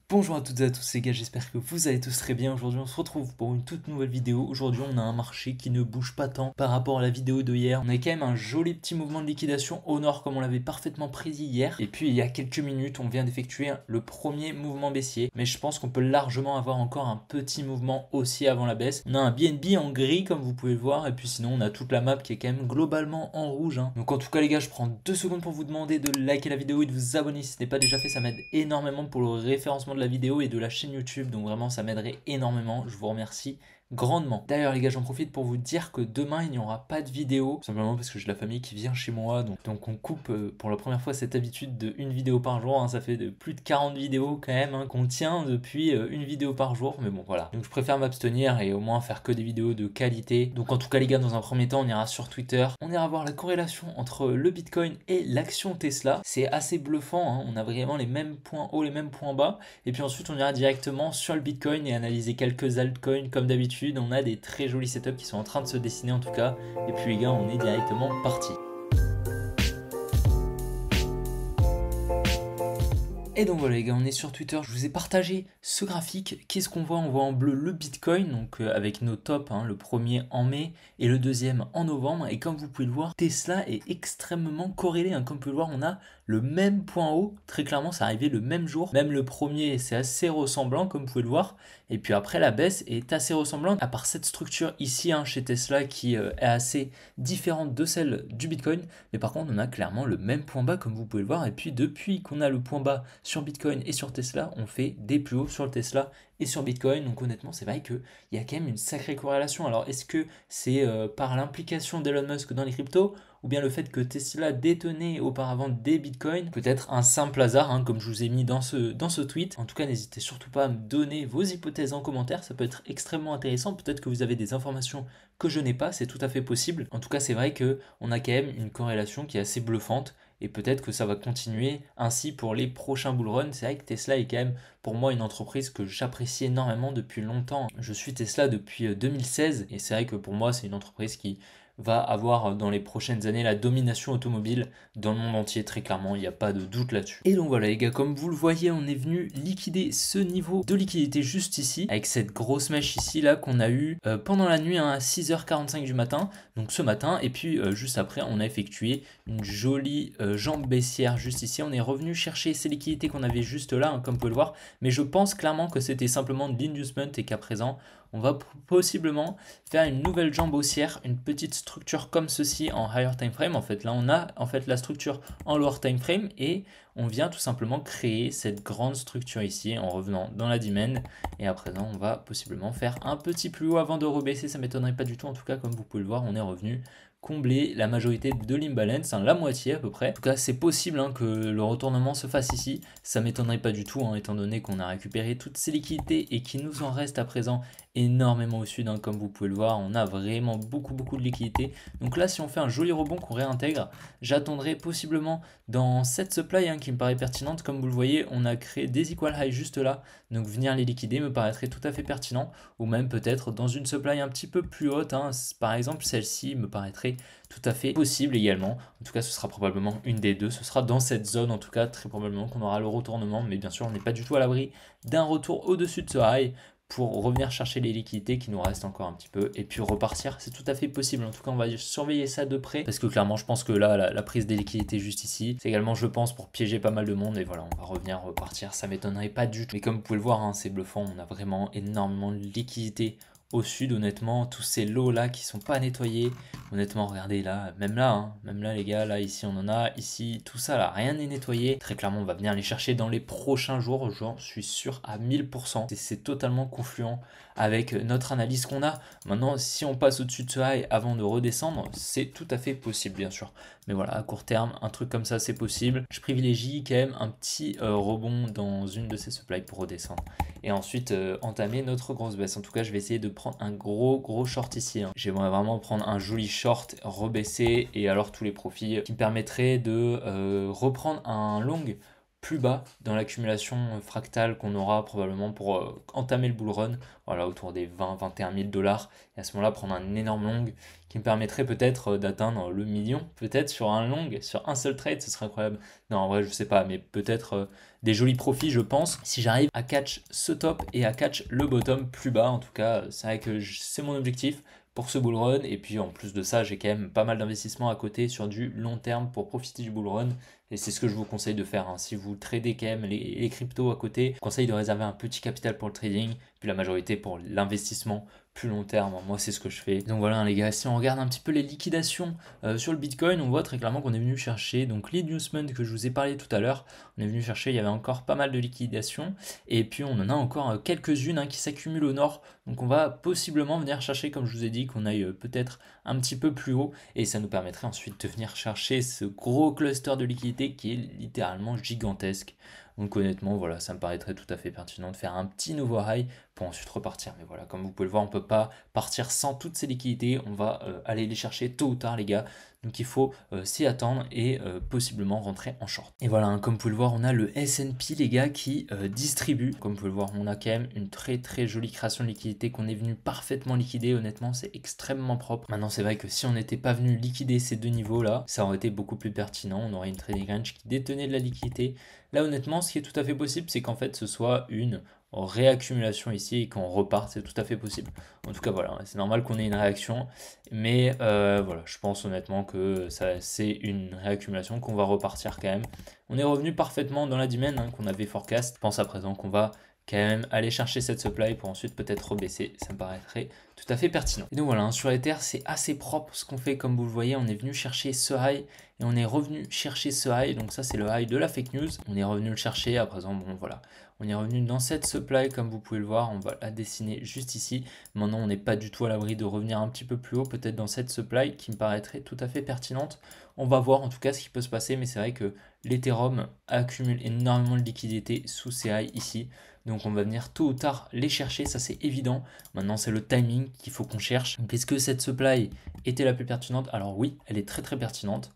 Bonjour à toutes et à tous les gars, j'espère que vous allez tous très bien. Aujourd'hui on se retrouve pour une toute nouvelle vidéo. Aujourd'hui on a un marché qui ne bouge pas tant par rapport à la vidéo de hier. On a quand même un joli petit mouvement de liquidation au nord comme on l'avait parfaitement prédit hier. Et puis il y a quelques minutes on vient d'effectuer le premier mouvement baissier. Mais je pense qu'on peut largement avoir encore un petit mouvement haussier avant la baisse. On a un BNB en gris comme vous pouvez le voir. Et puis sinon on a toute la map qui est quand même globalement en rouge. Donc en tout cas les gars, je prends 2 secondes pour vous demander de liker la vidéo et de vous abonner si ce n'est pas déjà fait. Ça m'aide énormément pour le référencement de la vidéo et de la chaîne YouTube, donc vraiment ça m'aiderait énormément, je vous remercie grandement. D'ailleurs les gars, j'en profite pour vous dire que demain il n'y aura pas de vidéo, simplement parce que j'ai de la famille qui vient chez moi, donc on coupe pour la première fois cette habitude de une vidéo par jour, ça fait de plus de 40 vidéos quand même qu'on tient depuis une vidéo par jour, mais bon voilà. Donc je préfère m'abstenir et au moins faire que des vidéos de qualité. Donc en tout cas les gars, dans un premier temps on ira sur Twitter, on ira voir la corrélation entre le Bitcoin et l'action Tesla. C'est assez bluffant, on a vraiment les mêmes points hauts, les mêmes points bas. Et puis ensuite on ira directement sur le Bitcoin et analyser quelques altcoins comme d'habitude. On a des très jolis setups qui sont en train de se dessiner en tout cas. Et puis les gars, on est directement parti. Et donc voilà les gars, on est sur Twitter, je vous ai partagé ce graphique. Qu'est-ce qu'on voit? On voit en bleu le Bitcoin, donc avec nos tops, le premier en mai et le deuxième en novembre. Et comme vous pouvez le voir, Tesla est extrêmement corrélé. Comme vous pouvez le voir, on a le même point haut, très clairement ça arrivé le même jour. Même le premier, c'est assez ressemblant comme vous pouvez le voir. Et puis après, la baisse est assez ressemblante, à part cette structure ici chez Tesla qui est assez différente de celle du Bitcoin. Mais par contre, on a clairement le même point bas comme vous pouvez le voir. Et puis depuis qu'on a le point bas sur Bitcoin et sur Tesla, on fait des plus hauts sur le Tesla et sur Bitcoin. Donc honnêtement, c'est vrai qu'il y a quand même une sacrée corrélation. Alors est-ce que c'est par l'implication d'Elon Musk dans les cryptos ou bien le fait que Tesla détenait auparavant des bitcoins? Peut-être un simple hasard, comme je vous ai mis dans ce tweet. En tout cas, n'hésitez surtout pas à me donner vos hypothèses en commentaire, ça peut être extrêmement intéressant. Peut-être que vous avez des informations que je n'ai pas, c'est tout à fait possible. En tout cas, c'est vrai qu'on a quand même une corrélation qui est assez bluffante. Et peut-être que ça va continuer ainsi pour les prochains bull runs. C'est vrai que Tesla est quand même pour moi une entreprise que j'apprécie énormément depuis longtemps. Je suis Tesla depuis 2016 et c'est vrai que pour moi c'est une entreprise qui va avoir dans les prochaines années la domination automobile dans le monde entier, très clairement, il n'y a pas de doute là-dessus. Et donc voilà les gars, comme vous le voyez, on est venu liquider ce niveau de liquidité juste ici, avec cette grosse mèche ici là qu'on a eu pendant la nuit à 6h45 du matin, donc ce matin, et puis juste après on a effectué une jolie jambe baissière juste ici. On est revenu chercher ces liquidités qu'on avait juste là, comme vous pouvez le voir, mais je pense clairement que c'était simplement de l'inducement et qu'à présent on va possiblement faire une nouvelle jambe haussière, une petite structure comme ceci en higher time frame. En fait là on a en fait la structure en lower time frame et on vient tout simplement créer cette grande structure ici en revenant dans la demand. Et à présent on va possiblement faire un petit plus haut avant de rebaisser, ça m'étonnerait pas du tout. En tout cas, comme vous pouvez le voir, on est revenu combler la majorité de l'imbalance, la moitié à peu près. En tout cas, c'est possible que le retournement se fasse ici. Ça m'étonnerait pas du tout, étant donné qu'on a récupéré toutes ces liquidités et qu'il nous en reste à présent énormément au sud. Comme vous pouvez le voir, on a vraiment beaucoup de liquidités. Donc là, si on fait un joli rebond qu'on réintègre, j'attendrai possiblement dans cette supply qui me paraît pertinente. Comme vous le voyez, on a créé des equal high juste là. Donc venir les liquider me paraîtrait tout à fait pertinent. Ou même peut-être dans une supply un petit peu plus haute. Par exemple, celle-ci me paraîtrait tout à fait possible également. En tout cas, ce sera probablement une des deux. Ce sera dans cette zone, en tout cas, très probablement qu'on aura le retournement. Mais bien sûr, on n'est pas du tout à l'abri d'un retour au-dessus de ce high pour revenir chercher les liquidités qui nous restent encore un petit peu et puis repartir. C'est tout à fait possible. En tout cas, on va surveiller ça de près parce que clairement, je pense que là, la prise des liquidités juste ici, c'est également, je pense, pour piéger pas mal de monde. Et voilà, on va revenir repartir. Ça m'étonnerait pas du tout. Mais comme vous pouvez le voir, c'est bluffant. On a vraiment énormément de liquidités au sud. Honnêtement, tous ces lots là qui sont pas nettoyés, honnêtement, regardez là, même là les gars, là ici on en a, ici tout ça là, rien n'est nettoyé. Très clairement, on va venir les chercher dans les prochains jours, j'en suis sûr à 1000%. C'est totalement confluent avec notre analyse qu'on a. Maintenant, si on passe au-dessus de ce high avant de redescendre, c'est tout à fait possible bien sûr. Mais voilà, à court terme, un truc comme ça c'est possible. Je privilégie quand même un petit rebond dans une de ces supplies pour redescendre et ensuite entamer notre grosse baisse. En tout cas, je vais essayer de prendre un gros short ici. J'aimerais vraiment prendre un joli short, rebaisser et alors tous les profits qui me permettraient de reprendre un long plus bas dans l'accumulation fractale qu'on aura probablement pour entamer le bull run, voilà, autour des 20-21 000 dollars, et à ce moment-là prendre un énorme long qui me permettrait peut-être d'atteindre le million, peut-être sur un long, sur un seul trade, ce serait incroyable. Non, en vrai, je sais pas, mais peut-être des jolis profits, je pense, si j'arrive à catch ce top et à catch le bottom plus bas. En tout cas, c'est vrai que c'est mon objectif pour ce bull run. Et puis en plus de ça, j'ai quand même pas mal d'investissements à côté sur du long terme pour profiter du bull run. Et c'est ce que je vous conseille de faire, hein. Si vous tradez quand même les cryptos à côté, je vous conseille de réserver un petit capital pour le trading, puis la majorité pour l'investissement plus long terme. Moi, c'est ce que je fais. Donc voilà, hein, les gars, si on regarde un petit peu les liquidations sur le Bitcoin, on voit très clairement qu'on est venu chercher donc l'inducement que je vous ai parlé tout à l'heure. On est venu chercher, il y avait encore pas mal de liquidations. Et puis on en a encore quelques-unes, hein, qui s'accumulent au nord. Donc on va possiblement venir chercher, comme je vous ai dit, qu'on aille peut-être un petit peu plus haut. Et ça nous permettrait ensuite de venir chercher ce gros cluster de liquidités qui est littéralement gigantesque. Donc honnêtement, voilà, ça me paraîtrait tout à fait pertinent de faire un petit nouveau high pour ensuite repartir. Mais voilà, comme vous pouvez le voir, on ne peut pas partir sans toutes ces liquidités. On va aller les chercher tôt ou tard, les gars. Donc il faut s'y attendre et possiblement rentrer en short. Et voilà, hein, comme vous pouvez le voir, on a le S&P, les gars, qui distribue. Comme vous pouvez le voir, on a quand même une très très jolie création de liquidité qu'on est venu parfaitement liquider. Honnêtement, c'est extrêmement propre. Maintenant, c'est vrai que si on n'était pas venu liquider ces deux niveaux-là, ça aurait été beaucoup plus pertinent. On aurait une trading range qui détenait de la liquidité. Là, honnêtement, ce qui est tout à fait possible, c'est qu'en fait, ce soit une réaccumulation ici et qu'on reparte, c'est tout à fait possible. En tout cas, voilà, c'est normal qu'on ait une réaction, mais voilà, je pense honnêtement que c'est une réaccumulation, qu'on va repartir quand même. On est revenu parfaitement dans la dizaine, hein, qu'on avait forecast. Je pense à présent qu'on va quand même aller chercher cette supply pour ensuite peut-être rebaisser, ça me paraîtrait tout à fait pertinent. Et donc voilà, hein, sur Ether, c'est assez propre ce qu'on fait. Comme vous le voyez, on est venu chercher ce high et on est revenu chercher ce high. Donc ça, c'est le high de la fake news. On est revenu le chercher. À présent, bon voilà, on est revenu dans cette supply comme vous pouvez le voir. On va la dessiner juste ici. Maintenant, on n'est pas du tout à l'abri de revenir un petit peu plus haut, peut-être dans cette supply qui me paraîtrait tout à fait pertinente. On va voir en tout cas ce qui peut se passer, mais c'est vrai que l'Ethereum accumule énormément de liquidités sous ces highs ici. Donc on va venir tôt ou tard les chercher, ça c'est évident. Maintenant c'est le timing qu'il faut qu'on cherche. Donc est-ce que cette supply était la plus pertinente? Alors oui, elle est très très pertinente.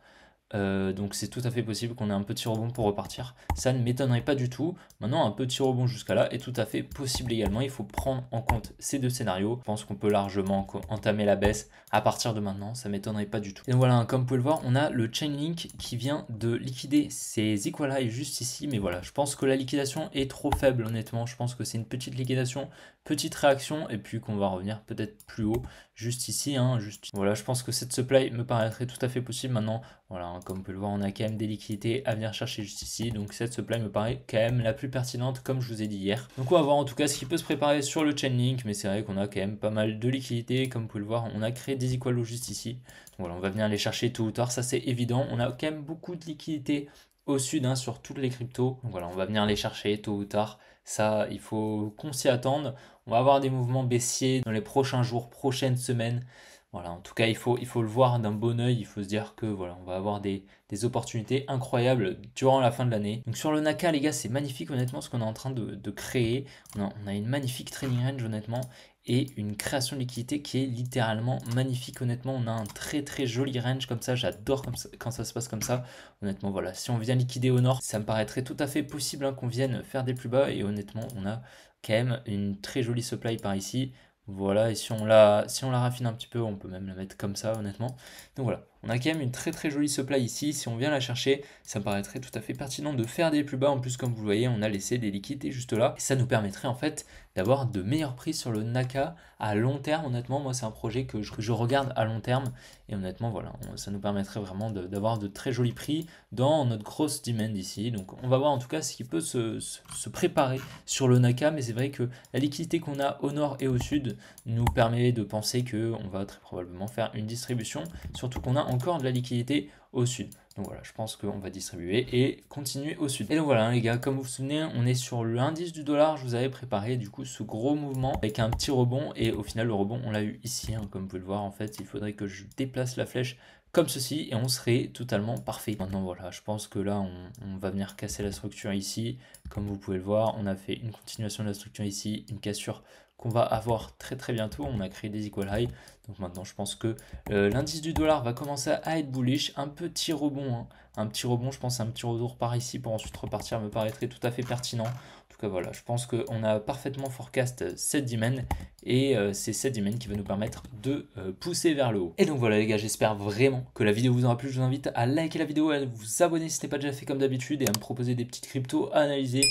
Donc c'est tout à fait possible qu'on ait un petit rebond pour repartir. Ça ne m'étonnerait pas du tout. Maintenant, un petit rebond jusqu'à là est tout à fait possible également. Il faut prendre en compte ces deux scénarios. Je pense qu'on peut largement entamer la baisse à partir de maintenant. Ça ne m'étonnerait pas du tout. Et donc voilà, comme vous pouvez le voir, on a le Chainlink qui vient de liquider ces equal highs juste ici. Mais voilà, je pense que la liquidation est trop faible, honnêtement. Je pense que c'est une petite liquidation, petite réaction, et puis qu'on va revenir peut-être plus haut, juste ici. Hein, juste... Voilà, je pense que cette supply me paraîtrait tout à fait possible maintenant. Voilà, hein, comme vous pouvez le voir, on a quand même des liquidités à venir chercher juste ici. Donc cette supply me paraît quand même la plus pertinente, comme je vous ai dit hier. Donc on va voir en tout cas ce qui peut se préparer sur le Chainlink. Mais c'est vrai qu'on a quand même pas mal de liquidités. Comme vous pouvez le voir, on a créé des equal lows juste ici. Donc voilà, on va venir les chercher tôt ou tard, ça c'est évident. On a quand même beaucoup de liquidités au sud, hein, sur toutes les cryptos. Donc voilà, on va venir les chercher tôt ou tard. Ça, il faut qu'on s'y attende. On va avoir des mouvements baissiers dans les prochains jours, prochaines semaines. Voilà, en tout cas, il faut le voir d'un bon oeil. Il faut se dire que voilà, on va avoir des opportunités incroyables durant la fin de l'année. Donc sur le Naka, les gars, c'est magnifique honnêtement ce qu'on est en train de créer. On a une magnifique trading range honnêtement et une création de liquidité qui est littéralement magnifique. Honnêtement, on a un très très joli range comme ça. J'adore quand ça se passe comme ça. Honnêtement, voilà, si on vient liquider au nord, ça me paraîtrait tout à fait possible, hein, qu'on vienne faire des plus bas. Et honnêtement, on a quand même une très jolie supply par ici. Voilà, et si on la raffine un petit peu, on peut même la mettre comme ça, honnêtement. Donc voilà, on a quand même une très très jolie supply ici. Si on vient la chercher, ça me paraîtrait tout à fait pertinent de faire des plus bas. En plus, comme vous le voyez, on a laissé des liquidités juste là. Et ça nous permettrait en fait d'avoir de meilleurs prix sur le Naka à long terme. Honnêtement, moi, c'est un projet que je regarde à long terme. Et honnêtement, voilà, ça nous permettrait vraiment d'avoir de très jolis prix dans notre grosse demand ici. Donc on va voir en tout cas ce qui peut se préparer sur le Naka. Mais c'est vrai que la liquidité qu'on a au nord et au sud nous permet de penser qu'on va très probablement faire une distribution. Surtout qu'on a encore de la liquidité au sud. Donc voilà, je pense qu'on va distribuer et continuer au sud. Et donc voilà, hein, les gars, comme vous vous souvenez, on est sur l'indice du dollar. Je vous avais préparé du coup ce gros mouvement avec un petit rebond. Et au final, le rebond, on l'a eu ici. Hein, comme vous pouvez le voir, en fait, il faudrait que je déplace la flèche comme ceci et on serait totalement parfait. Maintenant voilà, je pense que là on va venir casser la structure ici. Comme vous pouvez le voir, on a fait une continuation de la structure ici, une cassure qu'on va avoir très très bientôt. On a créé des equal high. Donc maintenant, je pense que l'indice du dollar va commencer à être bullish. Un petit rebond, hein. Un petit rebond, je pense un petit retour par ici pour ensuite repartir me paraîtrait tout à fait pertinent. En tout cas, voilà, je pense qu'on a parfaitement forecast cette demand et c'est cette demand qui va nous permettre de pousser vers le haut. Et donc voilà les gars, j'espère vraiment que la vidéo vous aura plu. Je vous invite à liker la vidéo, à vous abonner si ce n'est pas déjà fait comme d'habitude et à me proposer des petites cryptos à analyser.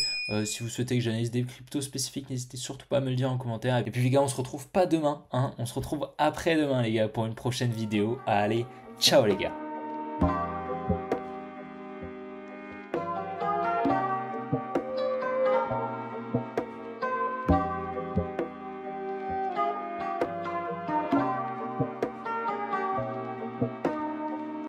Si vous souhaitez que j'analyse des cryptos spécifiques, n'hésitez surtout pas à me le dire en commentaire. Et puis les gars, on se retrouve pas demain, hein, on se retrouve après-demain les gars pour une prochaine vidéo. Allez, ciao les gars.